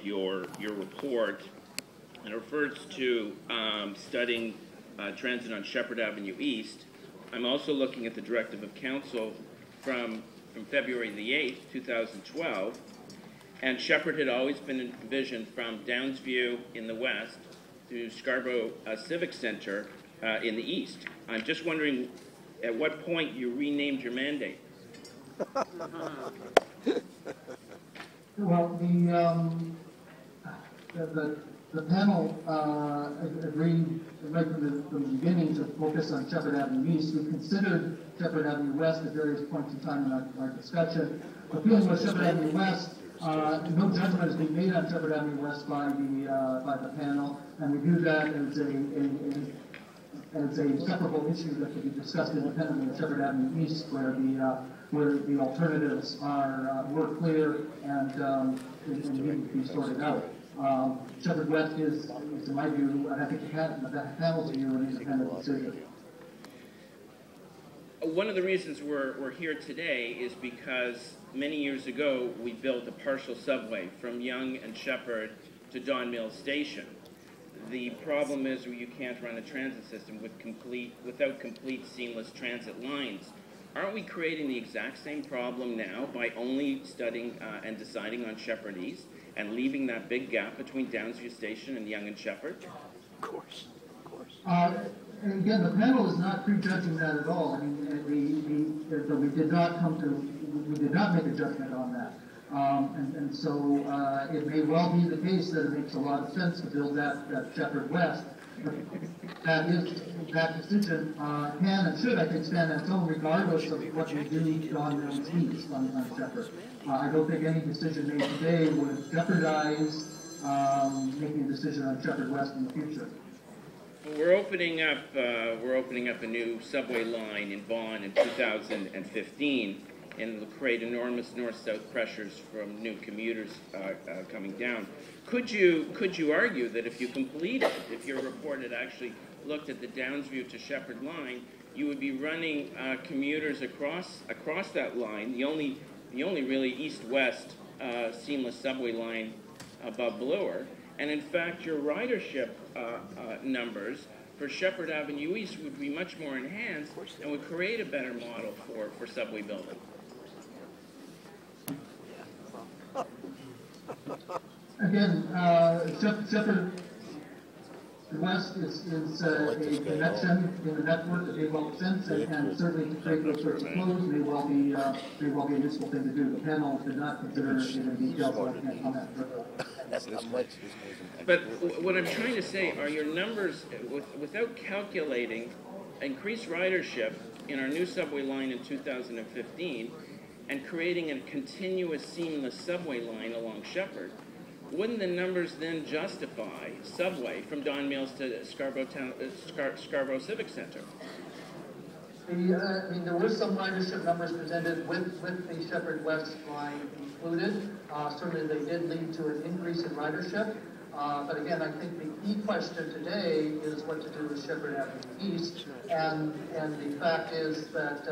of your report, and it refers to studying transit on Sheppard Avenue East. I'm also looking at the directive of council from February the 8th, 2012, and Sheppard had always been envisioned from Downsview in the west to Scarborough Civic Center in the east. I'm just wondering at what point you renamed your mandate. Well, the panel agreed right from the beginning to focus on Sheppard Avenue East. We considered Sheppard Avenue West at various points in time in our discussion. The feeling was Sheppard Avenue West, no judgment has been made on Sheppard Avenue West by the panel, and we view that as a separable issue that could be discussed independently of Sheppard Avenue East, where the alternatives were clear and needed to be sorted out. Sheppard West is, in my view, and I think the panel's view, an independent decision. One of the reasons we're here today is because many years ago we built a partial subway from Yonge and Sheppard to Don Mills Station. The problem is you can't run a transit system without complete seamless transit lines. Aren't we creating the exact same problem now by only studying and deciding on Sheppard East and leaving that big gap between Downsview Station and Yonge and Sheppard? Of course, of course. And again, the panel is not prejudging that at all. I mean, we did not make a judgment on that. And so it may well be the case that it makes a lot of sense to build that Sheppard West. But that decision can and should, I think, stand on its own regardless of what we do on Mills East on Sheppard. I don't think any decision made today would jeopardize making a decision on Sheppard West in the future. Well, we're opening up a new subway line in Vaughan in 2015, and it'll create enormous north-south pressures from new commuters coming down. Could you argue that if your report had actually looked at the Downsview to Sheppard line, you would be running commuters across that line, the only really east-west seamless subway line above Bloor, and in fact your ridership numbers for Sheppard Avenue East would be much more enhanced and would create a better model for subway building. Again, Sheppard West is a connection in the network that made well sense, and certainly to create those sorts of flows may well be a useful thing to do. The panel did not consider it in detail, so I can't comment further. But what I'm trying to say are your numbers, without calculating increased ridership in our new subway line in 2015 and creating a continuous seamless subway line along Sheppard, wouldn't the numbers then justify subway from Don Mills to Scarborough Civic Center? I mean, there were some ridership numbers presented with the Sheppard West line included. Certainly they did lead to an increase in ridership. But again, I think the key question today is what to do with Sheppard Avenue East. And the fact is that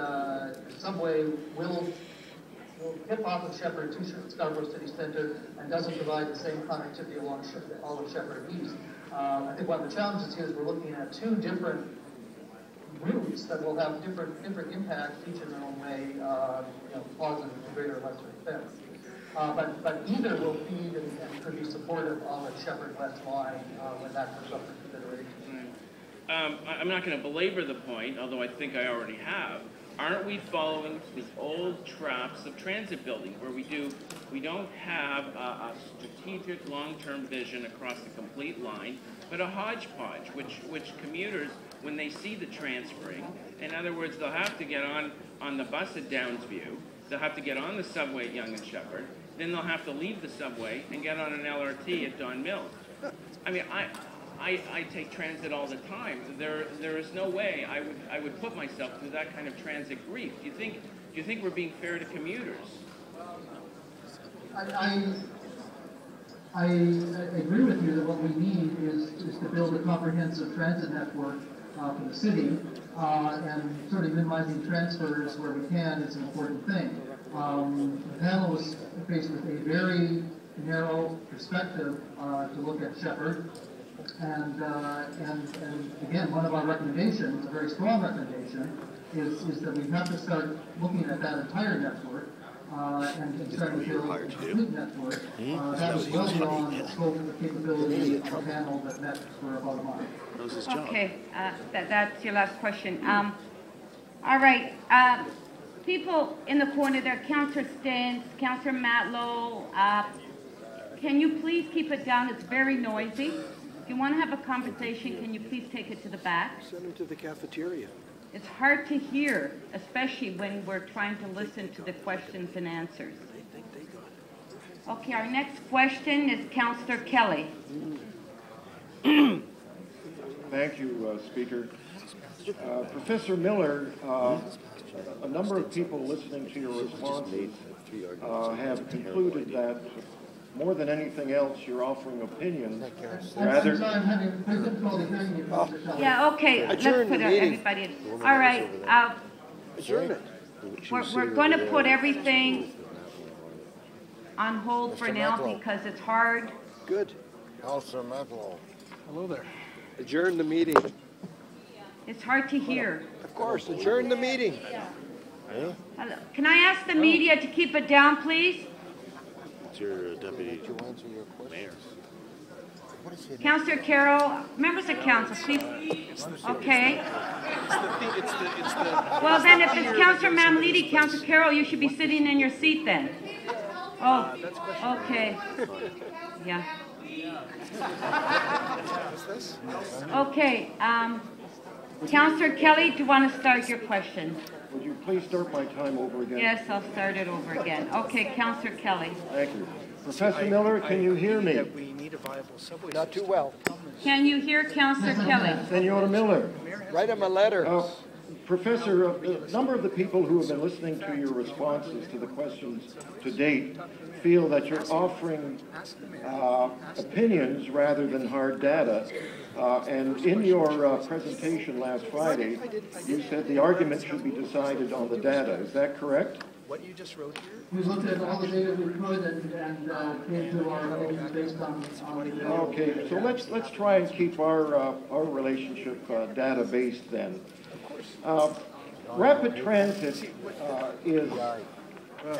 subway will tip off of Sheppard to Scarborough City Center and doesn't provide the same connectivity along all of Sheppard East. I think one of the challenges here is we're looking at two different routes that will have different impacts, each in their own way, positive to greater or lesser extent. But either will feed and could be supportive of a Sheppard West line when that comes up for consideration. I'm not going to belabor the point, although I think I already have. Aren't we following the old traps of transit building, where we don't have a strategic long-term vision across the complete line, but a hodgepodge, which commuters, when they see the transferring, in other words, they'll have to get on the bus at Downsview, they'll have to get on the subway at Yonge and Sheppard, then they'll have to leave the subway and get on an LRT at Don Mills. I mean, I take transit all the time. There is no way I would put myself through that kind of transit grief. Do you think we're being fair to commuters? I agree with you that what we need is to build a comprehensive transit network for the city, and sort of minimizing transfers where we can is an important thing. The panel was faced with a very narrow perspective to look at Sheppard. And again, one of our recommendations, a very strong recommendation, is that we have to start looking at that entire network and start to build a complete network that is well beyond the scope of the capability of a panel that met for about a month. Okay, that's your last question. All right, people in the corner there, Councillor Stintz, Councillor Matlow, can you please keep it down? It's very noisy. If you want to have a conversation, can you please take it to the back? Send them to the cafeteria. It's hard to hear, especially when we're trying to listen to the questions and answers. Okay, our next question is Councillor Kelly. Thank you, Speaker. Professor Miller, a number of people listening to your responses have concluded that more than anything else, you're offering opinions rather. Yeah, okay, let's put everybody in. All right, we're going to put everything on hold for now because it's hard. Good. Councillor Matlow. Hello there. Adjourn the meeting. It's hard to hear. Of course, adjourn the meeting. Yeah? Can I ask the media to keep it down, please? It's your deputy mayor. Councillor Carroll, members of council, please. Okay. Well, then, if it's Councillor Mamlidi, Councillor Carroll, you should be sitting in your seat then. Oh, okay. Yeah. Okay. Councillor Kelly, do you want to start your question? Would you please start my time over again? Yes, I'll start it over again. Okay, Councillor Kelly. Thank you. Professor Miller, can you hear me? We need a viable subway. Not too well. Can you hear Councillor Kelly? Senora Miller. Write him a letter. Professor, a number of the people who have been listening to your responses to the questions to date feel that you're offering opinions rather than hard data. And in your presentation last Friday, you said the argument should be decided on the data. Is that correct? What you just wrote here? We looked at all the data we could and came to our opinions based on the data. Okay, so let's try and keep our relationship data-based then. Rapid transit is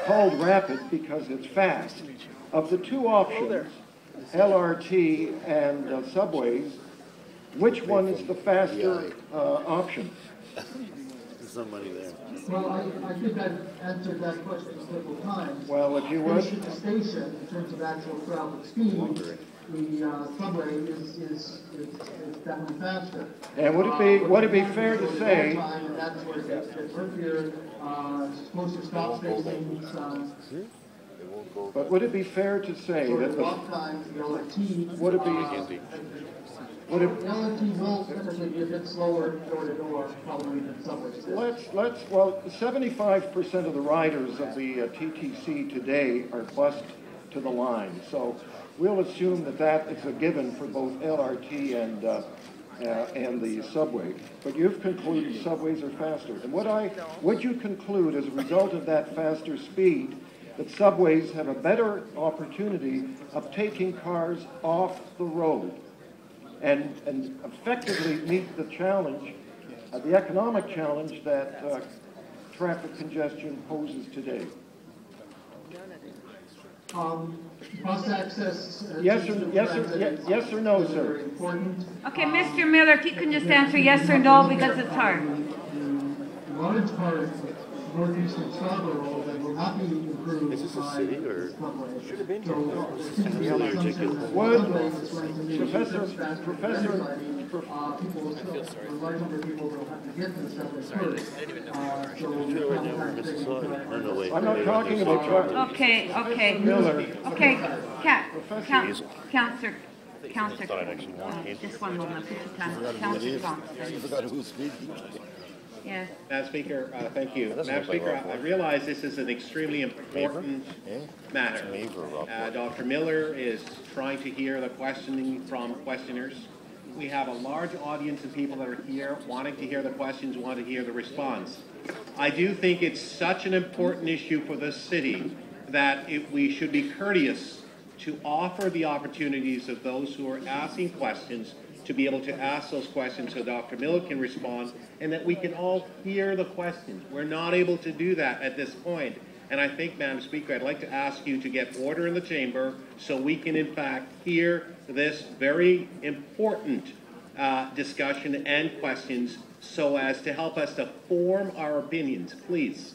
called rapid because it's fast. Of the two options, LRT and subways, which one is the faster option? There's somebody there. Well, I think I've answered that question several times. Well, if you would. Station to station, in terms of actual travel speed, the subway is definitely faster. And would it be fair to say? And that's where it gets earlier, closer stop stations. But would it be fair to say that the LRT would it be? Would it, LRT will typically be a bit slower door to door, probably than subways. well, 75% of the riders of the TTC today are bused to the line. So we'll assume that is a given for both LRT and the subway. But you've concluded subways are faster. And would you conclude as a result of that faster speed that subways have a better opportunity of taking cars off the road and effectively meet the challenge, the economic challenge that traffic congestion poses today? Bus access. Yes or no, sir? Okay, Mr. Miller, if you can just answer yes or no because it's hard. The large part of northeastern Scarborough that will not be improved. Is this a city or should have been here? Would Professor, large number of people will have to get to the subway first. I'm not talking about traffic. Okay. Miller. Okay, Councillor, just one moment, put your time. Councillor Thompson. You forgot who's speaking. Yes. Madam Speaker, thank you. Madam Speaker, I realize this is an extremely important matter. Dr. Miller is trying to hear the questioning from questioners. We have a large audience of people that are here wanting to hear the questions, want to hear the response. I do think it's such an important issue for the city that we should be courteous to offer the opportunities of those who are asking questions to be able to ask those questions so Dr. Miller can respond and that we can all hear the questions. We're not able to do that at this point. And I think, Madam Speaker, I'd like to ask you to get order in the chamber so we can, in fact, hear this very important discussion and questions so as to help us to form our opinions. Please.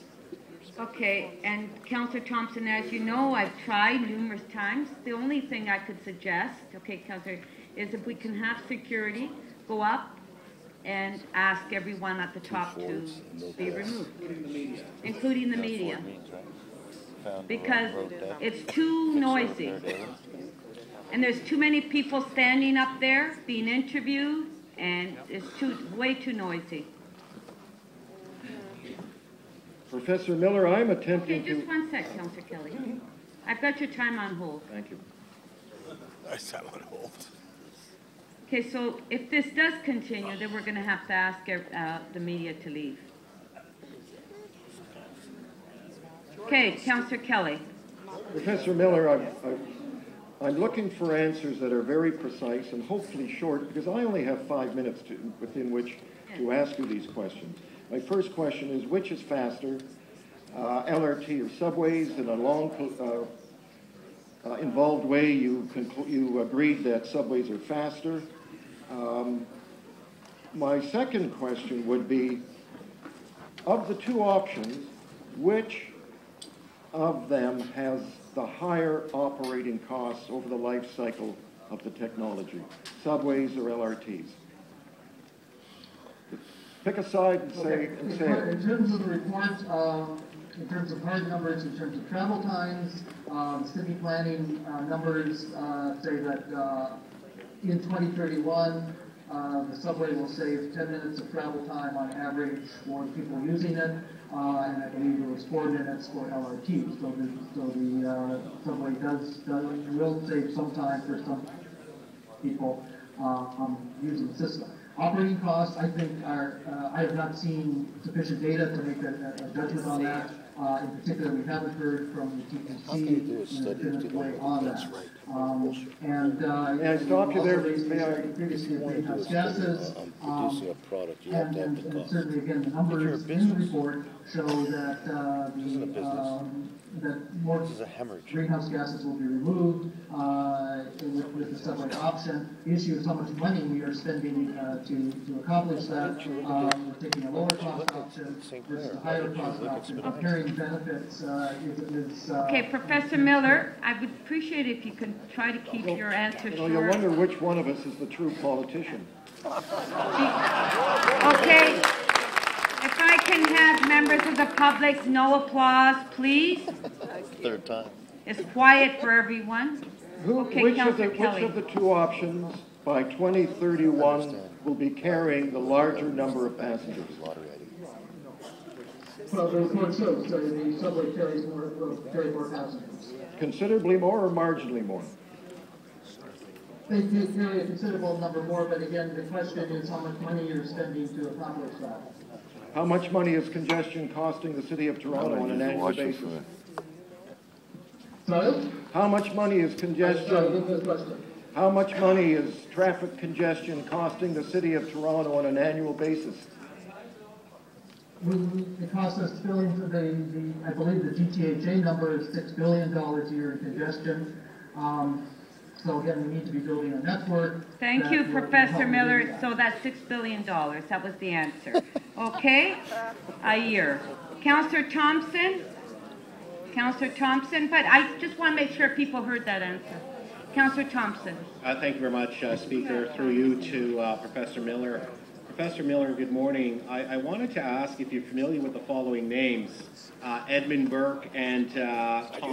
Okay, and Councillor Thompson, as you know, I've tried numerous times. The only thing I could suggest, okay, Councillor, is if we can have security go up and ask everyone at the top to be removed, including the media, because it's too noisy. And there's too many people standing up there being interviewed, and it's way too noisy. Professor Miller, I'm attempting Okay, just one sec, Councillor Kelly. I've got your time on hold. Thank you. Nice time on hold. Okay, so if this does continue, then we're going to have to ask the media to leave. Okay, Councillor Kelly. Professor Miller, I'm looking for answers that are very precise and hopefully short, because I only have 5 minutes within which to ask you these questions. My first question is, which is faster, LRT or subways? In a long, involved way, you agreed that subways are faster. My second question would be, of the two options, which of them has the higher operating costs over the life cycle of the technology, subways or LRTs? Pick a side and say it. In terms of the report, in terms of hard numbers, in terms of travel times, city planning numbers say that in 2031, the subway will save 10 minutes of travel time on average for people using it, and I believe it was 4 minutes for LRT. So the subway will save some time for some people using the system. Operating costs, I think, I have not seen sufficient data to make a judgment on that. In particular, we haven't heard from the TTC in a definitive way on that. May I stop you there? Previously, greenhouse gases, and certainly, again, the numbers in the report show that that more greenhouse gases will be removed with the subway option. The issue is how much money we are spending to accomplish that. We're taking a lower cost option versus a higher cost option. Comparing benefits is Okay, Professor Miller, I would appreciate it if you could try to keep your answer short. You wonder which one of us is the true politician. Okay, if I can have members of the public, no applause, please. Third time. It's quiet for everyone. Okay, Which Councillor of Kelly. the two options by 2031 will be carrying the larger number of passengers? well, the report shows the subway will carry more passengers. Considerably more or marginally more? They do carry a considerable number more, but again, the question is how much money you're spending to accomplish that. How much money is congestion costing the city of Toronto on an annual basis? Sorry? How much money is Sorry, congestion? good question. How much money is traffic congestion costing the city of Toronto on an annual basis? It costs us billions. I believe the GTHA number is $6 billion a year in congestion. So again, we need to be building a network. Thank you, Professor Miller. So that's $6 billion. That was the answer. Okay? A year. Councillor Thompson? Councillor Thompson? But I just want to make sure people heard that answer. Councillor Thompson. Thank you very much, Speaker. Through you to Professor Miller. Professor Miller, good morning. I wanted to ask if you're familiar with the following names, Edmund Burke and Tom